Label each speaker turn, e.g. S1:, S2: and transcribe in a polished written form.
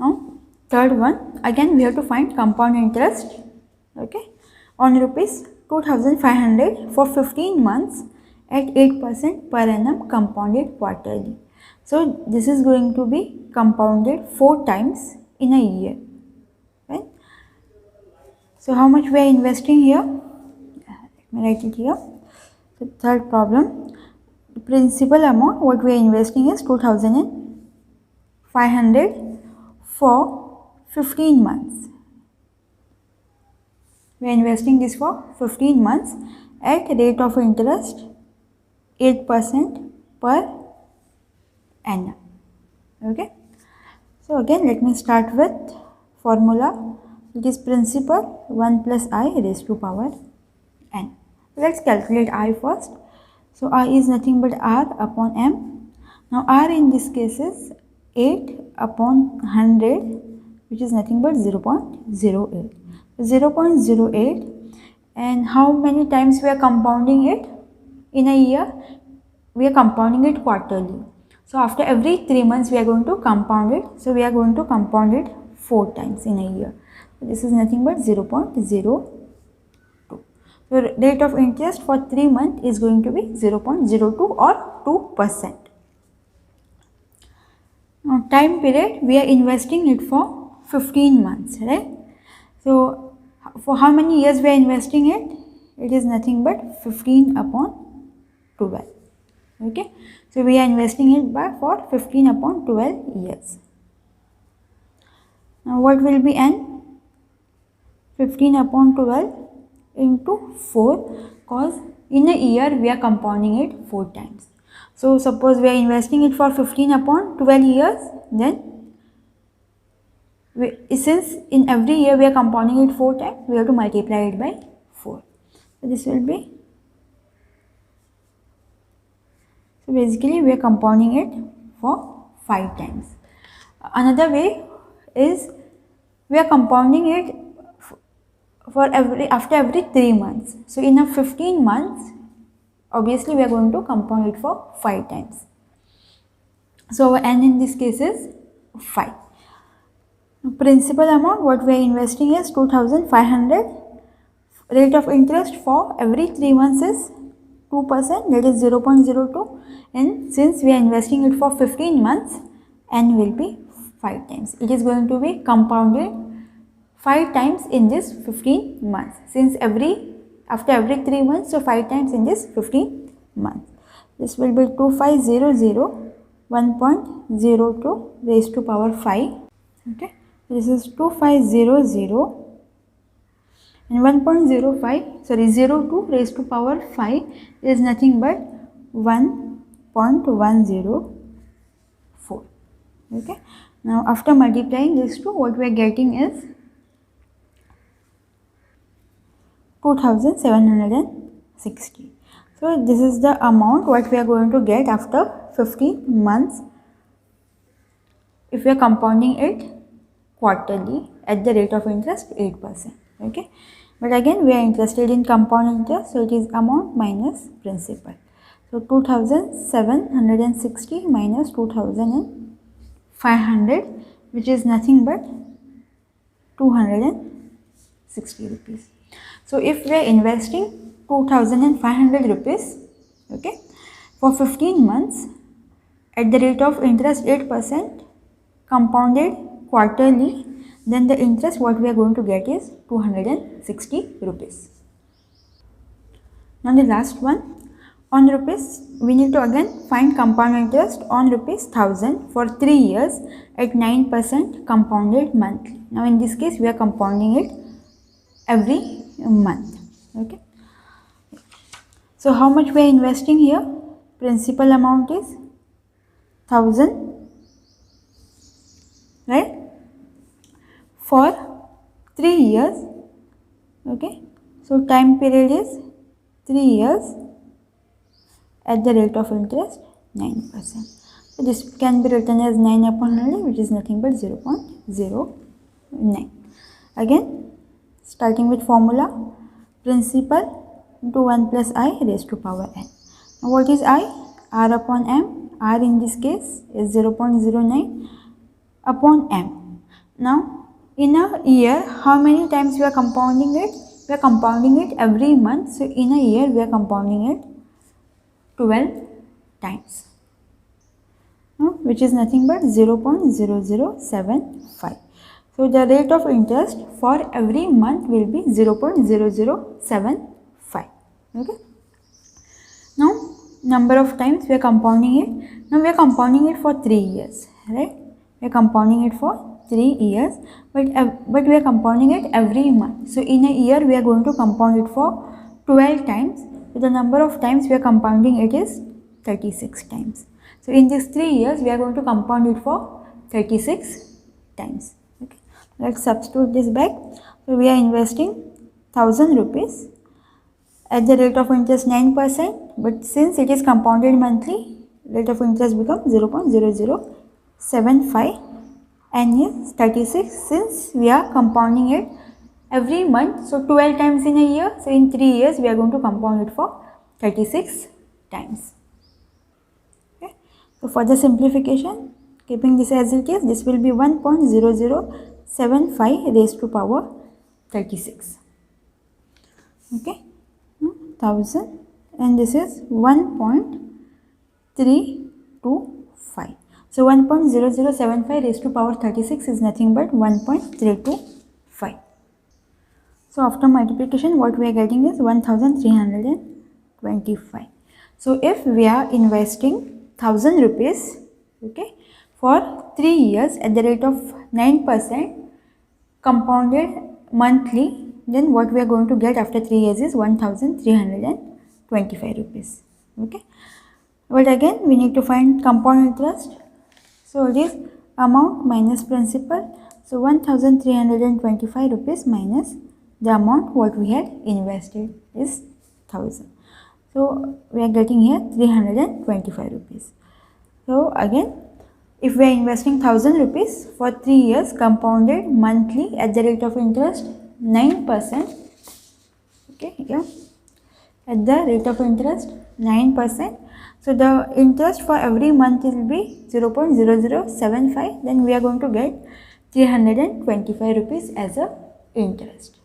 S1: Now third one, again we have to find compound interest, okay, on rupees 2500 for 15 months at 8% per annum compounded quarterly. So this is going to be compounded 4 times in a year, right? So how much we are investing here? Let me write it here. The third problem, the principal amount what we are investing is 2500 for 15 months. We are investing this for 15 months at rate of interest 8% per annum. Okay. So again let me start with formula. It is principal 1 plus I raised to power n. Let's calculate I first. So I is nothing but R upon M. Now R in this case is 8 upon 100, which is nothing but 0.08. 0.08, and how many times we are compounding it in a year? We are compounding it quarterly. So after every 3 months we are going to compound it. So we are going to compound it 4 times in a year. So this is nothing but 0.02. So rate of interest for 3 months is going to be 0.02 or 2%. Now time period, we are investing it for 15 months, right? So for how many years we are investing it? It is nothing but 15 upon 12. Okay. So we are investing it for 15 upon 12 years. Now what will be n? 15 upon 12 into 4, because in a year we are compounding it 4 times. So suppose we are investing it for 15 upon 12 years, then since in every year we are compounding it 4 times, we have to multiply it by 4. So this will be, so basically we are compounding it for 5 times. Another way is we are compounding it for after every 3 months. So in a 15 months, obviously we are going to compound it for 5 times. So our n in this case is 5. Principal amount what we are investing is 2500. Rate of interest for every 3 months is 2%, that is 0.02, and since we are investing it for 15 months, n will be 5 times. It is going to be compounded 5 times in this 15 months, since after every 3 months, so 5 times in this 15 months. This will be 2500 1.02 raised to power 5. Okay, this is 2500 and 1.05, sorry, 02 raised to power 5 is nothing but 1.104. Okay, now after multiplying these two, what we are getting is 2760. So this is the amount what we are going to get after 15 months if we are compounding it quarterly at the rate of interest 8%. Okay, but again we are interested in compound interest, so it is amount minus principal. So 2760 minus 2500, which is nothing but 260 rupees. So if we are investing 2500 rupees, okay, for 15 months at the rate of interest 8% compounded quarterly, then the interest what we are going to get is 260 rupees. Now the last one, on rupees, we need to again find compound interest on rupees 1000 for 3 years at 9% compounded monthly. Now in this case we are compounding it every month. Okay, so how much we are investing here? Principal amount is 1000, right, for 3 years. Okay, so time period is 3 years at the rate of interest 9%. So this can be written as 9 upon 100, which is nothing but 0.09. Again, starting with formula, principal into 1 plus I raised to power n. Now what is I? R upon m. R in this case is 0.09 upon m. Now in a year, how many times we are compounding it? We are compounding it every month. So in a year, we are compounding it 12 times, which is nothing but 0.0075. So the rate of interest for every month will be 0.0075. Okay. Now number of times we are compounding it. Now we are compounding it for 3 years, right? We are compounding it for 3 years, but we are compounding it every month. So in a year we are going to compound it for 12 times. So the number of times we are compounding it is 36 times. So in these 3 years we are going to compound it for 36 times. Okay. Let's substitute this back. So we are investing 1000 rupees at the rate of interest 9%, but since it is compounded monthly, rate of interest becomes 0.0075 and is 36 since we are compounding it every month. So 12 times in a year. So in 3 years we are going to compound it for 36 times. Okay. So for the simplification, keeping this as it is, this will be 1.0075 raised to power 36. Okay. 1000 and this is 1.325. So 1.0075 raised to power 36 is nothing but 1.325. So after multiplication, what we are getting is 1325. So if we are investing 1000 rupees, okay, for 3 years at the rate of 9% compounded monthly, then what we are going to get after 3 years is 1325 rupees. Okay. But again we need to find compound interest. So it is amount minus principal. So 1325 rupees minus the amount what we had invested is 1000. So we are getting here 325 rupees. So again, if we are investing 1000 rupees for 3 years compounded monthly at the rate of interest 9%, okay, yeah, at the rate of interest 9%. So the interest for every month will be 0.0075. Then we are going to get 325 rupees as a interest.